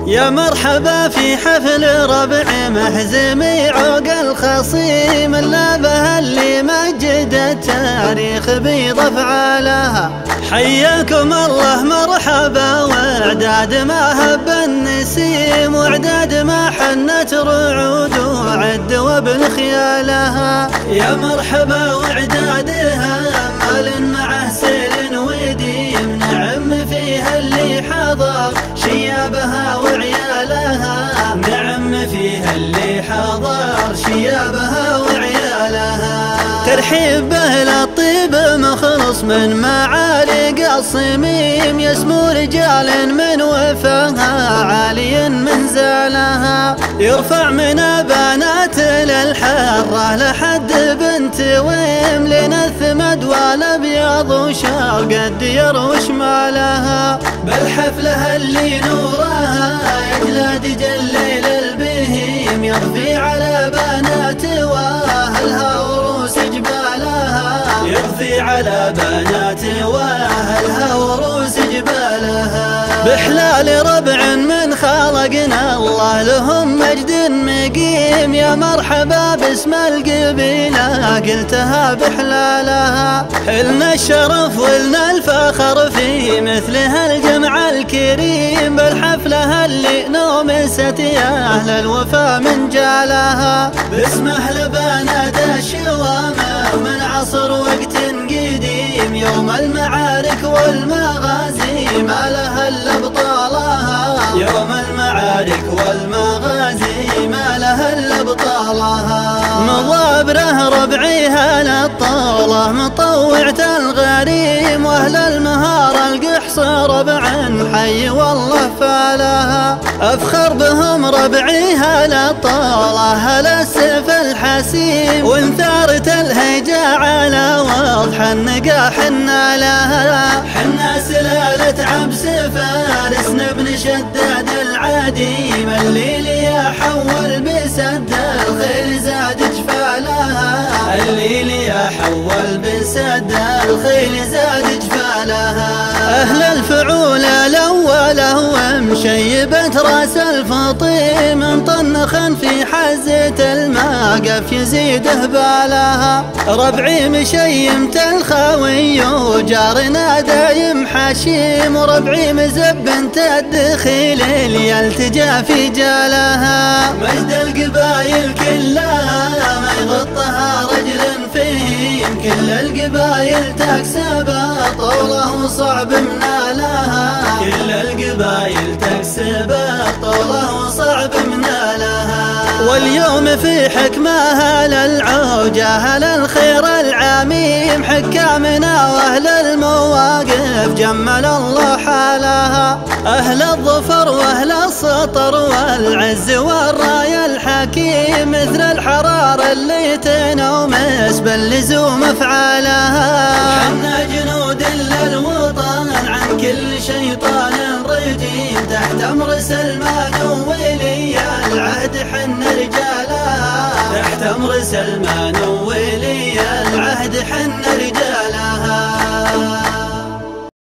يا مرحبا في حفل ربع محزمي عوق الخصيم اللابه اللي مجد التاريخ بيض افعالها. حياكم الله مرحبا واعداد ما هب النسيم واعداد ما حنت رعود وعد وابن خيالها. يا مرحبا واعدادها مال معه سيل وديم نعم فيها اللي حضر شيابها وعيالها. نعم فيها اللي حضر شيابها وعيالها. ترحيب به للطيب مخلص من معالي الصميم يسمو رجال من وفاها عالي من زالها. يرفع من بنات للحرة لحد بنت ويم لنثمد والابيض وشرق الدير وشمالها. بالحفلة اللي نورها يجلى دجل البهيم يرفي على بنات واهلها وروس جبالها. يرفي على بنات واهلها وروس جبالها. بحلال ربع من خلقنا الله لهم مجد مقيم. يا مرحبا باسم القبيلة قلتها بحلالها. حلنا الشرف ولنا الفخر في مثلها الجمع الكريم. بالحفلة اللي نومست يا أهل الوفا من جالها. باسم أهل بنات الشوامة من عصر وقت قديم يوم المعارك والمغازي ما لها الا بطالها. يوم المعارك والمغازي ما لها الا بطالها. مضابره ربعيها للطولة مطوعة الغريم واهل المهار القحص ربعا حي والله فالها. افخر بهم ربعيها للطولة هل السيف الحسيم وانثارت الهيجا على وضح النقا حنا لها. حنا سلالة عبس فارس بن شداد العديم الليل يا حول بسد الخيل زاد جفالها. الليل يا حول بسد الخيل زاد جفالها. أهل الفعول الأولى ومشيبة راس الفطيم مطنخا في حزة الماقف يزيد هبالها. ربعي مشيمت الخوي وجارنا دايم حشيم وربعي مزبنت الدخيل اللي يلتجى في جالها. مجد القبايل كلها ما يغطها رجل فيهم كل القبايل تكسب طوله وصعب منالها. كل القبايل تكسب طوله وصعب منالها. واليوم في حكمها للعوجة للخير العميم حكامنا واهل المواقف جمل الله حالها. اهل الظفر واهل السطر والعز والراي الحكيم مثل الحرار اللي تنومس باللزوم افعالها. حنا جنود للوطن عن كل شيطان رجيم تحت امر سلمان وولي العهد حنا رجالها. تحت امر سلمان وولي العهد حنا رجالها.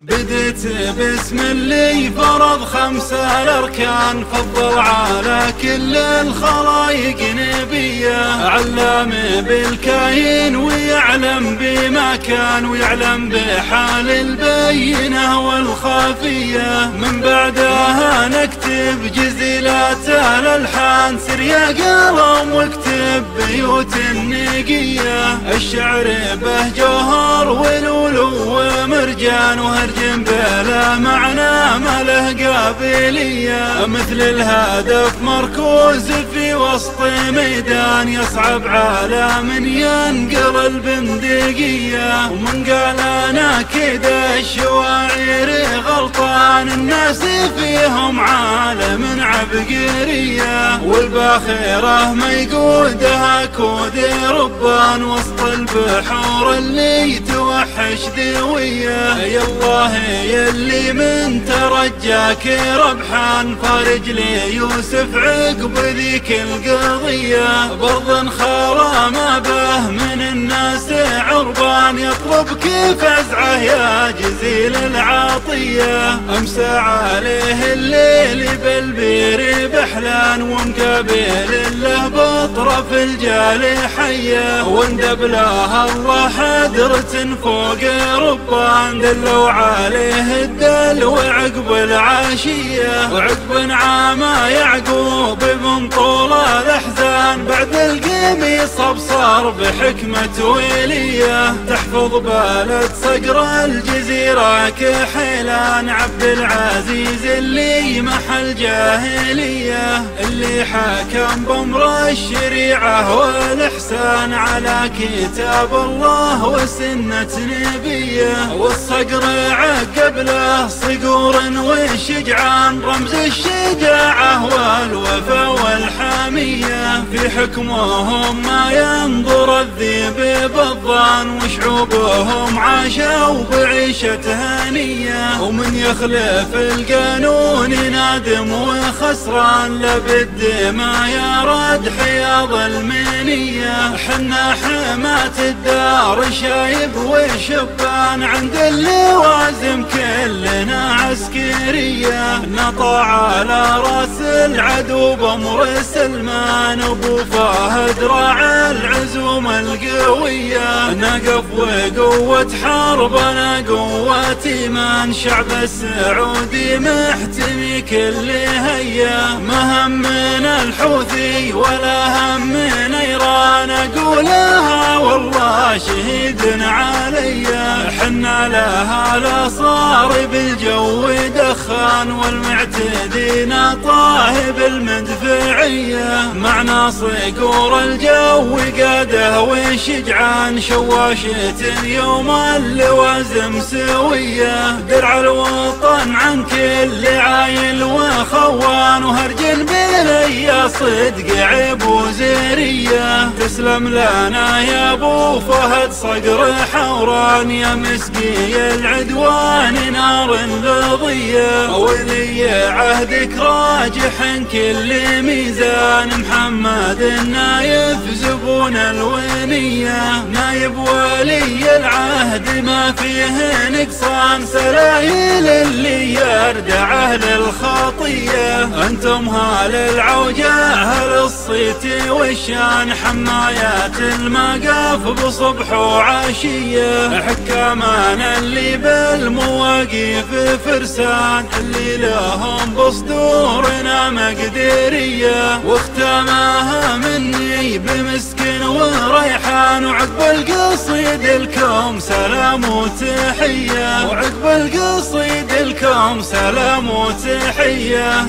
بديت باسم اللي فرض 5 الأركان فضل على كل الخلايق نبيه. علام بالكاين ويعلم بما كان ويعلم بحال البينة والخافية. من بعدها نكتب جزيلات الألحان سر يا قلم واكتب بيوت النقية. الشعر به جوهر ولولو ومرجان وهرج بلا معنى ما له قابلية. مثل الهدف مركوز في وسط ميدان يصعب على من ينقل البندقية. ومن قال انا كذا الشواعر غلطان الناس فيهم عالم عبقرية. والباخرة ما يقودها كود ربان وسط البحور اللي توحش ذوية. يالله يلي من ترجاك ربحان فرج لي يوسف عقب ذيك القضية. برض خرى ما به من الناس عربان يطلب كيف ازعه يا جزيل العطية. العطية. أمسى عليه الليل بالبير بحلان ومقابل له بطرف الجالي حية، واندب له الله حدرة فوق ربان دلوا عليه الدل وعقب العاشية. وعقب نعامة يعقوب بن طول الأحزان بعد القميص أبصر بحكمة ويلية، تحفظ بلد صقر الجزيرة كحيلان عبد العزيز اللي محل جاهلية، اللي حكم بأمر الشريعة والإحسان على كتاب الله وسنة نبيه. والصقر عقب له صقور وشجعان رمز الشجاعة والوفا والحامية، في حكمهم ما ينظر الذيب بالظان وشعوبهم عاشوا بعيشة هنية. ومن يخلف القانون نادم وخسران لابد ما يرد حياض المنية. حنا حماة الدار شايب وشبان عند اللوازم كلنا عسكرية، نطع على راس العدو بأمر سلمان ابو فهد راعى العزوم القوية. نقف وقوة حربنا قوة ايمان شعب السعودي محتمي كل هيا، ما همنا الحوثي ولا همنا ايران اقولها والله شهيد عليا. حنا لها لا صار بالجو دخان والمعتدين طاهب المدفعية، معنا صقور الجو قاده وشجعان شواشة يوم اللوازم سوية. درع الوطن عن كل عايل وخوان وهرج بلي صدق عيب وزيرية. تسلم لنا يا ابو فهد صقر حوران يا مسقي العدوان نار لظية، ولي عهدك راجح كل ميزان. محمد النايف زبون الونية، نايب ولي العهد ما فيه نقصان، سلايل اللي يردع اهل الخطية. انتم هال العوجة اهل الصيت والشان، حمايات المقاف بصبح وعشية، حكامان اللي بالمواقف فرسان، اللي لهم بصدورنا مقدرية. واختامها مني بمسكن وريحان، وعقب القصيد الكوم سلام وتحية، وعقب القصيد الكوم سلام وتحية.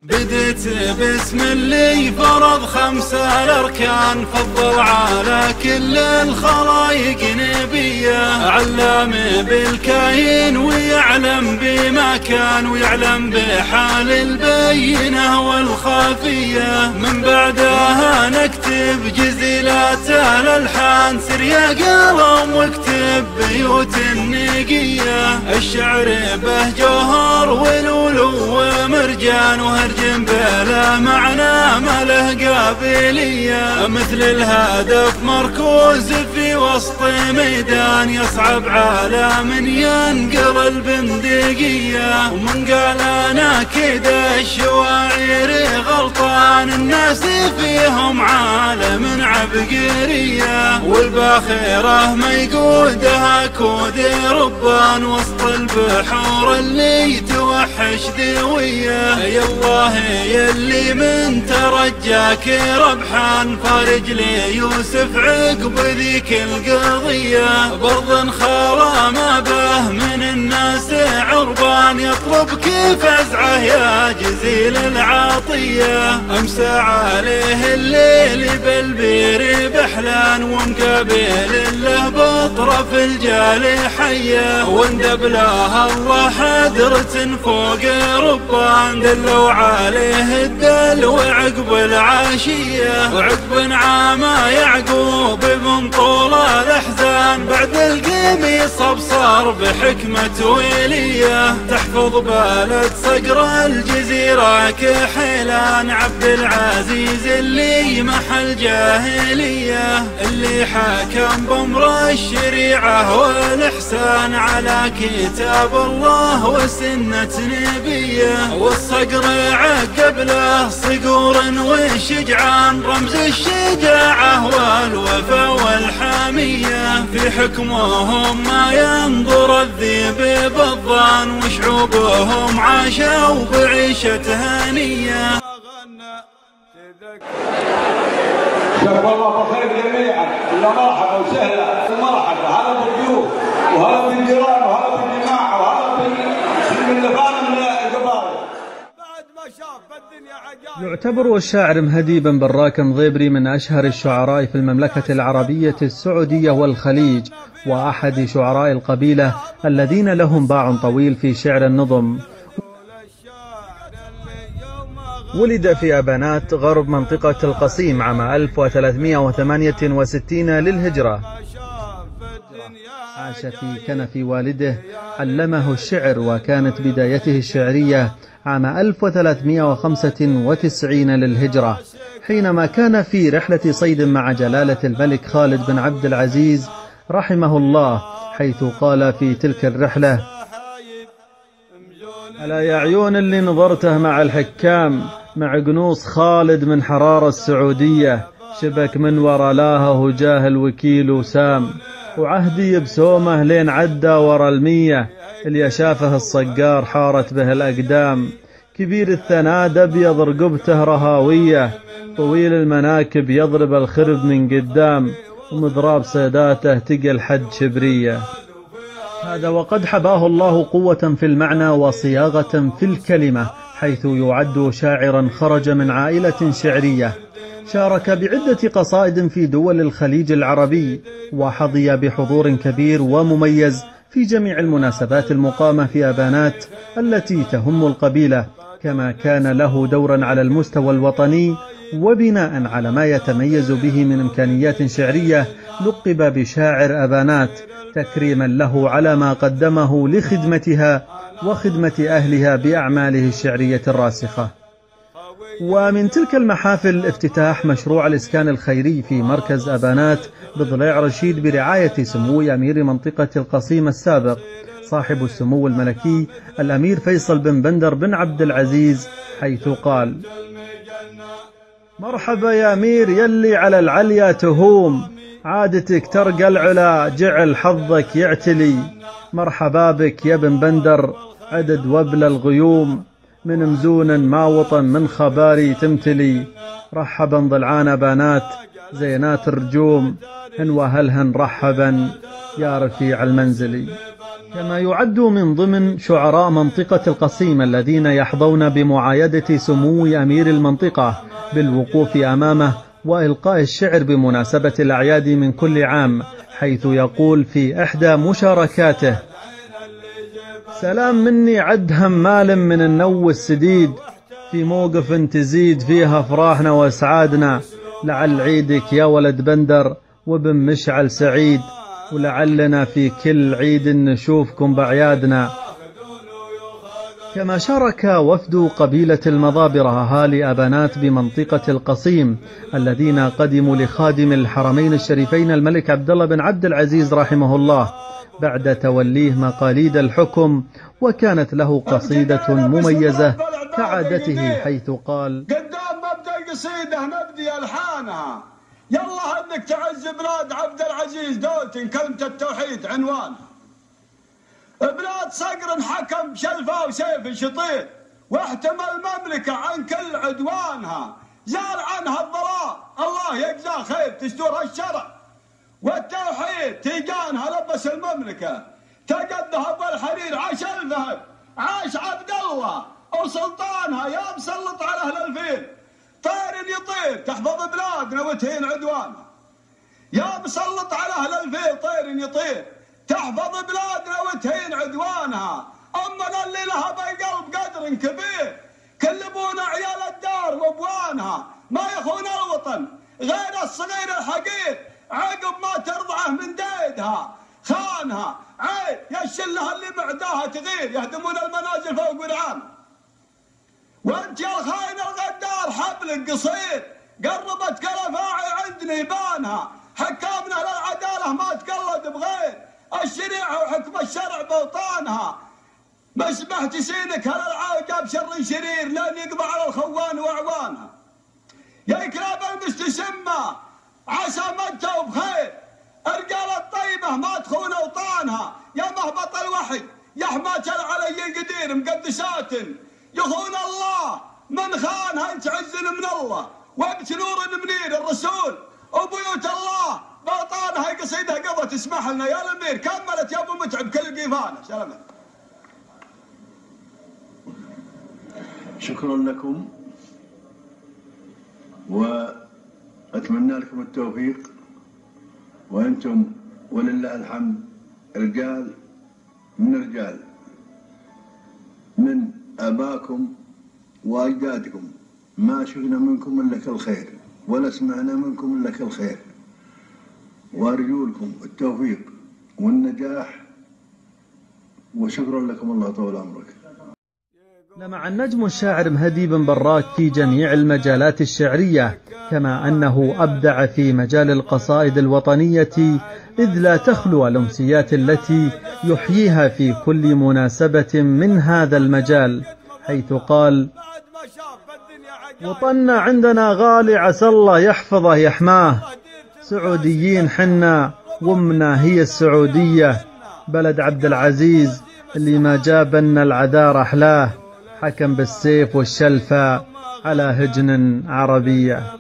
بديت باسم اللي فرض 5 الأركان، فضل على كل الخلايق نبيه، علام بالكاين ويعلم بما كان، ويعلم بحال البينة والخافية. من بعدها نكتب جزيلات الألحان، سر يا قلم واكتب بيوت النقية. الشعر به جوهر ولولو ومرجان، وهرج بلا معنى ما له قابلية، مثل الهدف مركوز في وسط ميدان، يصعب على من ينقل البندقية. ومن قال انا كذا الشواعر غلطان، الناس فيهم عالم عبقرية، والباخرة ما يقودها كود ربان، وسط البحور اللي توحش ذوية. يالله يلي من ترجاك ربحان، فارج لي يوسف عقب ذيك القضية. برض خلا ما به من الناس عربان، يطلبك فزعه يا جزيل العطية. امسى عليه الليل بالبير بحلان، ومقابل له بطرف الجالي حية، واندب له الله حدرة فوق ربان دلوا عليه الدل وعقب العاشية. وعقب نعامة يعقوب بن طول الأحزان بعد القميص أبصر بحكمة ويلية، تحفظ بلد صقر الجزيرة كحيلان عبد العزيز اللي محل جاهلية، اللي حكم بأمر الشريعة والإحسان على كتاب الله وسنة نبيه. والصقر عقب له صقور وشجعان رمز الشجاعة والوفا والحامية، في حكمهم ما ينظر الذيب بالظان وشعوبهم عاشوا بعيشة هنية. شكرا الله بخير جميعا، يا مرحبا وسهلا ومرحبا، هلا بالضيوف وهلا بالجيران وهلا بالجماعه وهلا باللبان من القبائل. بعد ما شاف الدنيا عجائب. يعتبر الشاعر مهدي بن براك مضيبري من أشهر الشعراء في المملكة العربية السعودية والخليج، وأحد شعراء القبيلة الذين لهم باع طويل في شعر النظم. ولد في أبانات غرب منطقة القصيم عام 1368 للهجرة. عاش في كنف والده، علمه الشعر، وكانت بدايته الشعرية عام 1395 للهجرة، حينما كان في رحلة صيد مع جلالة الملك خالد بن عبد العزيز رحمه الله، حيث قال في تلك الرحلة: ألا يا عيون اللي نظرته مع الحكام، مع قنوص خالد من حرار السعودية، شبك من ورا لاها وجاه الوكيل وسام، وعهدي بسومه لين عدى ورا 100، اللي شافه الصقار حارت به الأقدام، كبير الثناد أبيض رقبته رهاوية، طويل المناكب يضرب الخرب من قدام، ومضراب صيداته تقل حد شبرية. هذا وقد حباه الله قوة في المعنى وصياغة في الكلمة، حيث يعد شاعرا خرج من عائلة شعرية، شارك بعدة قصائد في دول الخليج العربي، وحظي بحضور كبير ومميز في جميع المناسبات المقامة في أبانات التي تهم القبيلة، كما كان له دورا على المستوى الوطني، وبناء على ما يتميز به من إمكانيات شعرية لقب بشاعر أبانات، تكريما له على ما قدمه لخدمتها وخدمة أهلها بأعماله الشعرية الراسخة. ومن تلك المحافل افتتاح مشروع الإسكان الخيري في مركز أبانات بضليع رشيد برعاية سمو أمير منطقة القصيم السابق صاحب السمو الملكي الأمير فيصل بن بندر بن عبد العزيز، حيث قال: مرحبا يا أمير يلي على العليا تهوم، عادتك ترقى العلا جعل حظك يعتلي، مرحبا بك يا بن بندر عدد وبل الغيوم، من مزون ما وطن من خباري تمتلي، رحبا ضلعان بنات زينات الرجوم، هن وهلهن رحبا يا رفيع المنزلي. كما يعد من ضمن شعراء منطقة القصيم الذين يحظون بمعايدة سمو أمير المنطقة بالوقوف أمامه وإلقاء الشعر بمناسبة الأعياد من كل عام، حيث يقول في إحدى مشاركاته: سلام مني عد همال من النو السديد، في موقف تزيد فيها أفراحنا وأسعادنا، لعل عيدك يا ولد بندر وبن مشعل سعيد، ولعلنا في كل عيد نشوفكم بأعيادنا. كما شارك وفد قبيلة المضابرة أهالي أبانات بمنطقة القصيم الذين قدموا لخادم الحرمين الشريفين الملك عبد الله بن عبد العزيز رحمه الله بعد توليه مقاليد الحكم، وكانت له قصيدة مميزة كعادته، حيث قال: قدام مبدأ قصيدة نبدي ألحانها، يلا انك تعز بلاد عبد العزيز دولتي، كلمة التوحيد عنوان. بلاد صقر حكم شلفة وسيف شطير، واحتمى المملكة عن كل عدوانها، زال عنها الضراء الله يجزاه خير، تستورها الشرع والتوحيد تيجانها، لبس المملكة تقد ذهب والحرير، عاش الذهب عاش عبد الله وسلطانها، يا مسلط على أهل الفيل طير يطير، تحفظ بلادنا وتهين عدوانها، يا مسلط على أهل الفيل طير يطير، تحفظ بلادنا وتهين عدوانها، أمنا اللي لها بقلب قدر كبير، كلبونا عيال الدار وابوانها، ما يخون الوطن غير الصغير الحقير، عقب ما ترضعه من ديدها، خانها عيب يا الشله اللي معداها تغير يهدمون المنازل فوق ورعان. وانت يا الخاين الغدار حبلك قصير قربت كالافاعي عندنا يبانها. حكامنا للعداله ما تقلد بغير الشريعه وحكم الشرع بوطانها. مسمح تسينك هالعاجب شر شرير لين يقضى على الخوان واعوانها. يا كلاب المستسمه عسى ما انتوا بخير الرجال الطيبه ما تخون اوطانها. يا مهبط الوحي يا حماة العلي القدير مقدسات يخون الله من خانها يتعزن من الله وابت نور منير الرسول وبيوت الله بوطانها. قصيدها قضت اسمح لنا يا الامير كملت يا ابو متعب كل قيفانه. سلامات. شكرا لكم وأتمنى لكم التوفيق، وأنتم ولله الحمد رجال من أباكم وأجدادكم، ما شفنا منكم إلا كل خير ولا سمعنا منكم إلا كل خير، وأرجو لكم التوفيق والنجاح وشكرا لكم. الله طول عمرك. لمع النجم الشاعر مهدي بن براك في جميع المجالات الشعرية، كما أنه أبدع في مجال القصائد الوطنية، إذ لا تخلو الأمسيات التي يحييها في كل مناسبة من هذا المجال، حيث قال: وطننا عندنا غالي عسى الله يحفظه يحماه، سعوديين حنا وامنا هي السعودية، بلد عبد العزيز اللي ما جابنا العذار أحلاه، حكم بالسيف والشلفة على هجن عربية.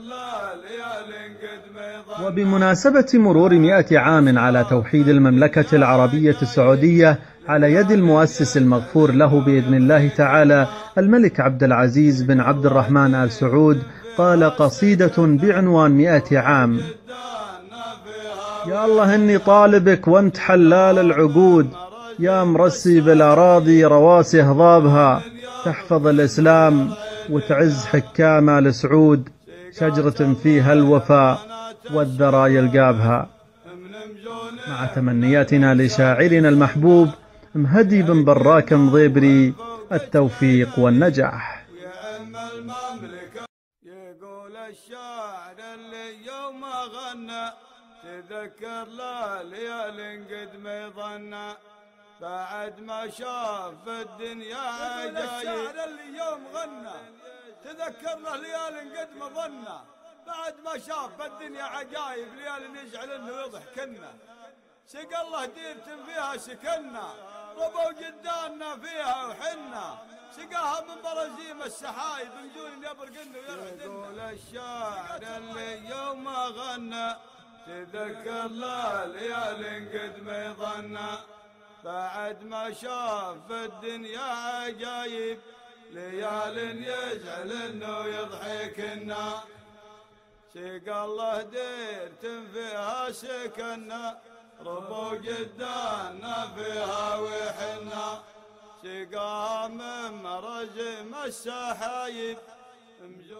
وبمناسبة مرور 100 عام على توحيد المملكة العربية السعودية على يد المؤسس المغفور له بإذن الله تعالى الملك عبد العزيز بن عبد الرحمن آل سعود، قال قصيدة بعنوان 100 عام: يا الله إني طالبك وانت حلال العقود، يا مرسي بالأراضي رواسي هضابها، تحفظ الإسلام وتعز حكام آل سعود، شجرة فيها الوفاء والذرى يلقابها. مع تمنياتنا لشاعرنا المحبوب مهدي بن براك مضيبري التوفيق والنجاح. يقول الشاعر اللي يوم غنى تذكر لا ليال قد ما يظنى، بعد ما شاف الدنيا عجايب. الشاعر اللي يوم غنى تذكر له ليال قد ما ظنى، بعد ما شاف الدنيا عجايب، ليال يجعل انه يضحكنا. سقى الله ديرة فيها سكنا، ربوا جداننا فيها وحنا، سقاها من برازيم السحايب نجول يبرقن ويرعدنا. يقول الشاعر اللي يوم غنى تذكر لا ليال قد ما يظنى، بعد ما شاف الدنيا عجايب، ليال يجعل انه يضحكنا. سقى الله ديرة فيها سكنا، ربوا جدانا فيها وحنا، سقاها من مرزم السحايب.